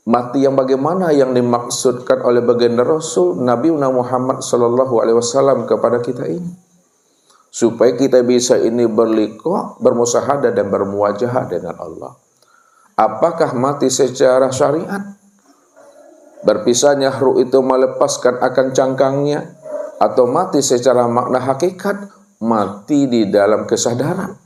Mati yang bagaimana yang dimaksudkan oleh baginda Rasul Nabi Muhammad sallallahu alaihi wasallam kepada kita ini? Supaya kita bisa ini berliqa, bermusahadah dan bermuwajahah dengan Allah. Apakah mati secara syariat? Berpisahnya ruh itu melepaskan akan cangkangnya, atau mati secara makna hakikat, mati di dalam kesadaran.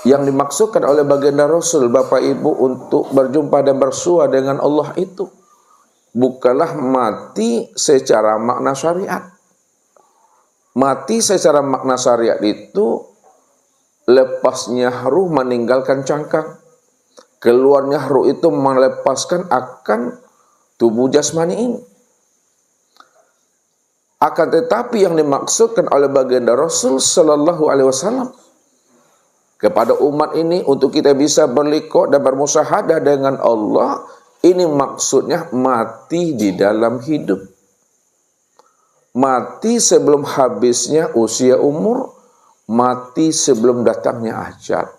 Yang dimaksudkan oleh baginda Rasul, Bapak Ibu, untuk berjumpa dan bersua dengan Allah itu bukanlah mati secara makna syariat. Mati secara makna syariat itu lepasnya ruh meninggalkan cangkang. Keluarnya ruh itu melepaskan akan tubuh jasmani ini. Akan tetapi yang dimaksudkan oleh baginda Rasul sallallahu alaihi wasallam kepada umat ini untuk kita bisa berliqa dan bermusahadah dengan Allah, ini maksudnya mati di dalam hidup. Mati sebelum habisnya usia umur, mati sebelum datangnya ajal.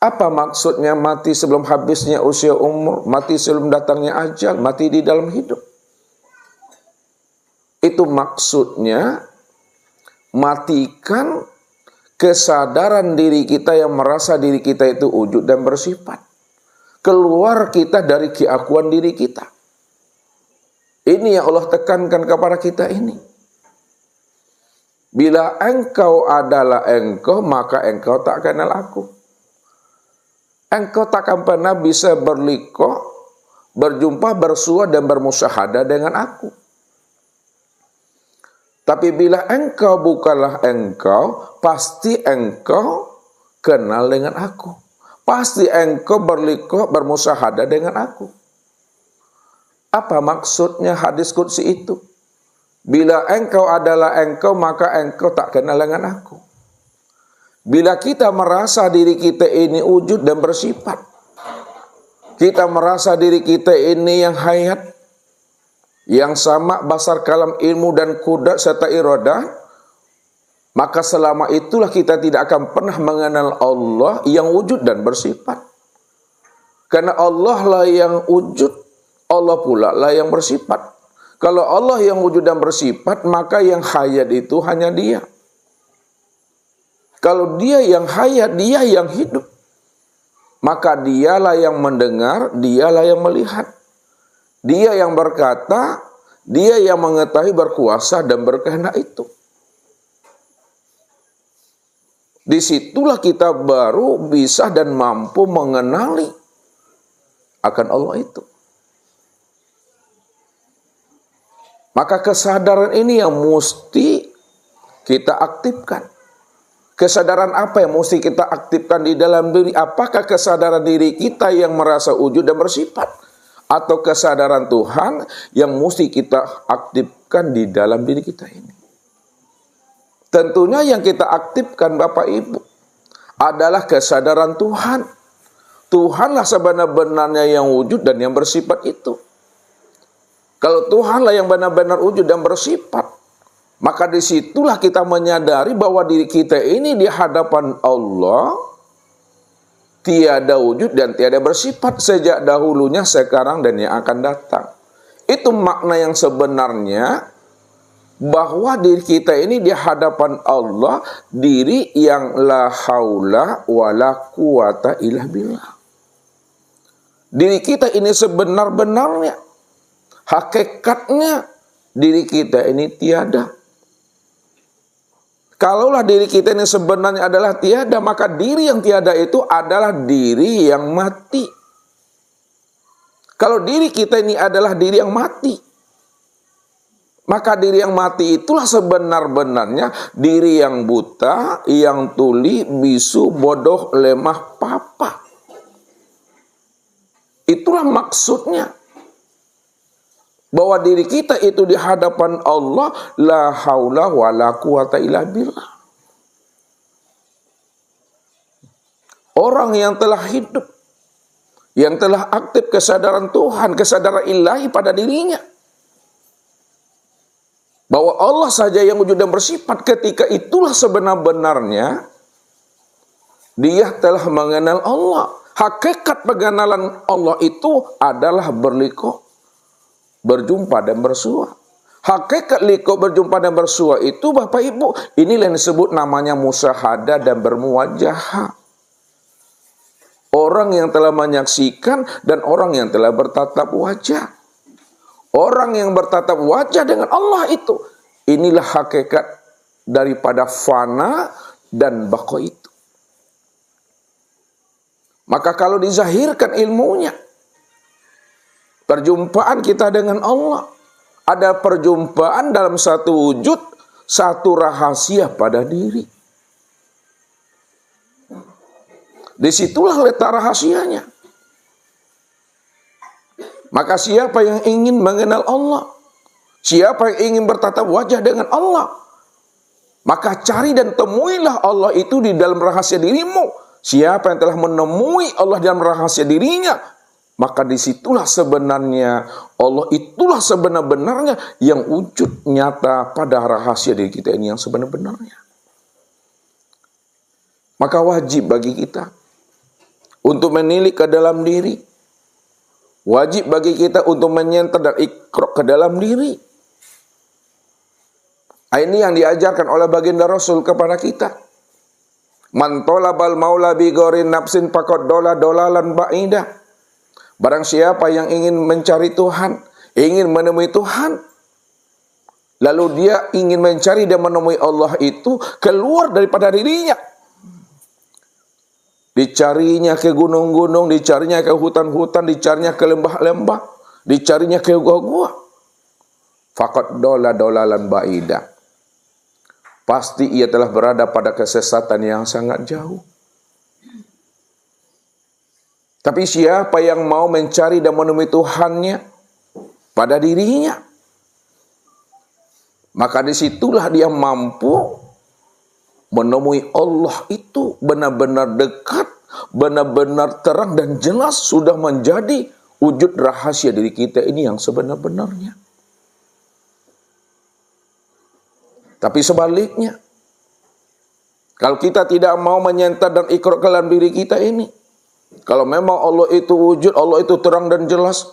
Apa maksudnya mati sebelum habisnya usia umur, mati sebelum datangnya ajal, mati di dalam hidup? Itu maksudnya matikan kesadaran diri kita yang merasa diri kita itu wujud dan bersifat. Keluar kita dari keakuan diri kita. Ini yang Allah tekankan kepada kita ini. Bila engkau adalah engkau, maka engkau tak kenal aku. Engkau takkan pernah bisa berliqa, berjumpa, bersua dan bermusyahadah dengan aku. Tapi bila engkau bukanlah engkau, pasti engkau kenal dengan aku. Pasti engkau berliqa, bermusyahadah dengan aku. Apa maksudnya hadis qudsi itu? Bila engkau adalah engkau, maka engkau tak kenal dengan aku. Bila kita merasa diri kita ini wujud dan bersifat, kita merasa diri kita ini yang hayat, yang sama basar kalam ilmu dan kudrat serta iradah, maka selama itulah kita tidak akan pernah mengenal Allah yang wujud dan bersifat. Karena Allah lah yang wujud, Allah pula lah yang bersifat. Kalau Allah yang wujud dan bersifat, maka yang hayat itu hanya Dia. Kalau Dia yang hayat, Dia yang hidup, maka Dialah yang mendengar, Dialah yang melihat. Dia yang berkata, Dia yang mengetahui, berkuasa dan berkehendak itu. Disitulah kita baru bisa dan mampu mengenali akan Allah itu. Maka kesadaran ini yang mesti kita aktifkan. Kesadaran apa yang mesti kita aktifkan di dalam diri? Apakah kesadaran diri kita yang merasa wujud dan bersifat? Atau kesadaran Tuhan yang mesti kita aktifkan di dalam diri kita ini? Tentunya yang kita aktifkan Bapak Ibu adalah kesadaran Tuhan. Tuhanlah sebenar-benarnya yang wujud dan yang bersifat itu. Kalau Tuhanlah yang benar-benar wujud dan bersifat, maka disitulah kita menyadari bahwa diri kita ini di hadapan Allah tiada wujud dan tiada bersifat sejak dahulunya, sekarang, dan yang akan datang. Itu makna yang sebenarnya, bahwa diri kita ini di hadapan Allah, diri yang la haula wa la quwata illa billah. Diri kita ini sebenar-benarnya, hakikatnya diri kita ini tiada. Kalaulah diri kita ini sebenarnya adalah tiada, maka diri yang tiada itu adalah diri yang mati. Kalau diri kita ini adalah diri yang mati, maka diri yang mati itulah sebenar-benarnya diri yang buta, yang tuli, bisu, bodoh, lemah, papa. Itulah maksudnya. Bahwa diri kita itu di hadapan Allah la haula wa la quwata illa billah. Orang yang telah hidup, yang telah aktif kesadaran Tuhan, kesadaran ilahi pada dirinya, bahwa Allah saja yang wujud dan bersifat, ketika itulah sebenar-benarnya dia telah mengenal Allah. Hakikat pengenalan Allah itu adalah berliku, berjumpa dan bersua. Hakikat liku, berjumpa dan bersua itu Bapak Ibu, inilah yang disebut namanya musyahadah dan bermuwajahah. Orang yang telah menyaksikan dan orang yang telah bertatap wajah. Orang yang bertatap wajah dengan Allah itu, inilah hakikat daripada fana dan baqa itu. Maka kalau dizahirkan ilmunya, perjumpaan kita dengan Allah, ada perjumpaan dalam satu wujud, satu rahasia pada diri. Disitulah letak rahasianya. Maka siapa yang ingin mengenal Allah, siapa yang ingin bertatap wajah dengan Allah, maka cari dan temuilah Allah itu di dalam rahasia dirimu. Siapa yang telah menemui Allah dalam rahasia dirinya, maka disitulah sebenarnya Allah itulah sebenar-benarnya yang wujud nyata pada rahasia diri kita ini yang sebenar-benarnya. Maka wajib bagi kita untuk menilik ke dalam diri. Wajib bagi kita untuk menyenter dan ikrok ke dalam diri. Ini yang diajarkan oleh baginda Rasul kepada kita. Man talabal maula bi ghairi nafsin faqad dolalan ba'idah. Barang siapa yang ingin mencari Tuhan, ingin menemui Tuhan, lalu dia ingin mencari dan menemui Allah itu keluar daripada dirinya. Dicarinya ke gunung-gunung, dicarinya ke hutan-hutan, dicarinya ke lembah-lembah, dicarinya ke gua-gua. Faqad dolalan ba'idah. Pasti ia telah berada pada kesesatan yang sangat jauh. Tapi siapa yang mau mencari dan menemui Tuhannya pada dirinya, maka disitulah dia mampu menemui Allah itu benar-benar dekat, benar-benar terang dan jelas, sudah menjadi wujud rahasia diri kita ini yang sebenar-benarnya. Tapi sebaliknya, kalau kita tidak mau menyenter dan ikrok ke dalam diri kita ini, kalau memang Allah itu wujud, Allah itu terang dan jelas,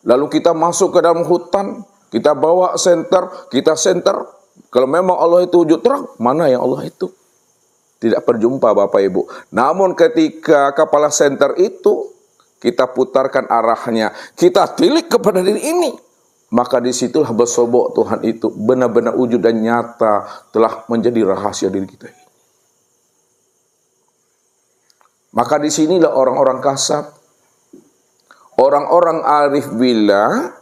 lalu kita masuk ke dalam hutan, kita bawa senter, kita senter, kalau memang Allah itu wujud terang, mana yang Allah itu? Tidak berjumpa Bapak Ibu. Namun ketika kepala senter itu, kita putarkan arahnya, kita tilik kepada diri ini, maka disitulah bersobok Tuhan itu benar-benar wujud dan nyata telah menjadi rahasia diri kita ini. Maka disinilah orang-orang kasab, orang-orang arif billah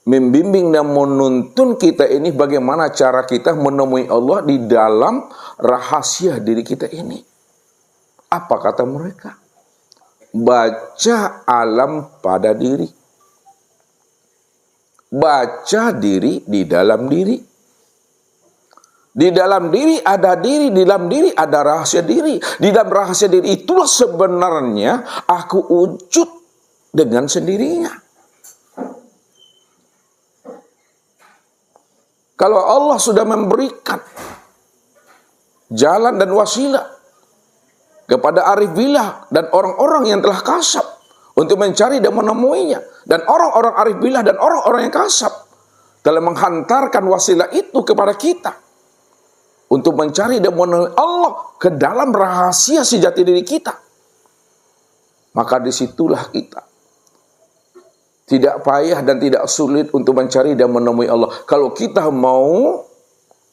membimbing dan menuntun kita ini bagaimana cara kita menemui Allah di dalam rahasia diri kita ini. Apa kata mereka? Baca alam pada diri. Baca diri di dalam diri. Di dalam diri ada diri, di dalam diri ada rahasia diri. Di dalam rahasia diri itulah sebenarnya aku wujud dengan sendirinya. Kalau Allah sudah memberikan jalan dan wasilah kepada arif billah dan orang-orang yang telah kasab untuk mencari dan menemuinya, dan orang-orang arif billah dan orang-orang yang kasab telah menghantarkan wasilah itu kepada kita untuk mencari dan menemui Allah ke dalam rahasia sejati diri kita, maka disitulah kita tidak payah dan tidak sulit untuk mencari dan menemui Allah kalau kita mau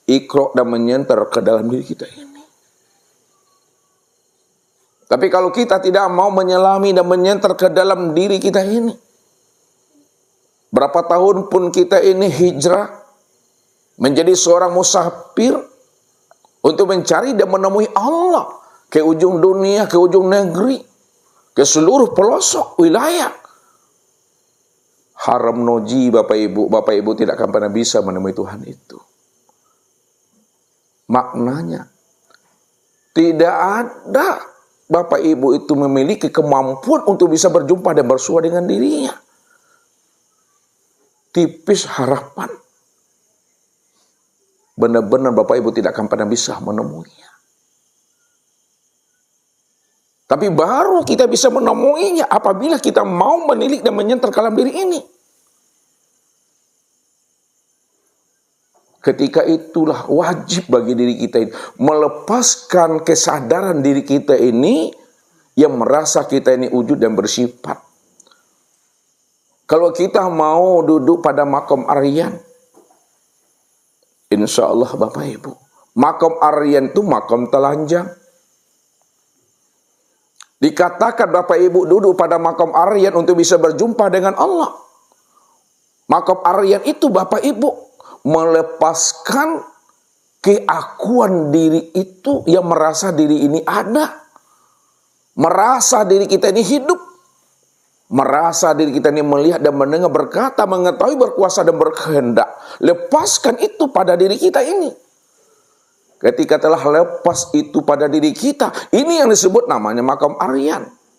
ikrok dan menyenter ke dalam diri kita ini. Tapi kalau kita tidak mau menyelami dan menyenter ke dalam diri kita ini, berapa tahun pun kita ini hijrah menjadi seorang musafir untuk mencari dan menemui Allah ke ujung dunia, ke ujung negeri, ke seluruh pelosok wilayah, haram noji Bapak Ibu tidak akan pernah bisa menemui Tuhan itu. Maknanya tidak ada Bapak Ibu itu memiliki kemampuan untuk bisa berjumpa dan bersua dengan dirinya. Tipis harapan. Benar-benar Bapak Ibu tidak akan pernah bisa menemuinya. Tapi baru kita bisa menemuinya apabila kita mau menilik dan menyentuh dalam diri ini. Ketika itulah wajib bagi diri kita ini melepaskan kesadaran diri kita ini yang merasa kita ini wujud dan bersifat. Kalau kita mau duduk pada makom Aryan, insya Allah Bapak Ibu, makom Aryan itu makom telanjang. Dikatakan Bapak Ibu duduk pada makom Aryan untuk bisa berjumpa dengan Allah. Makom Aryan itu Bapak Ibu melepaskan keakuan diri itu yang merasa diri ini ada. Merasa diri kita ini hidup. Merasa diri kita ini melihat dan mendengar, berkata, mengetahui, berkuasa dan berkehendak. Lepaskan itu pada diri kita ini. Ketika telah lepas itu pada diri kita, ini yang disebut namanya makam Aryan.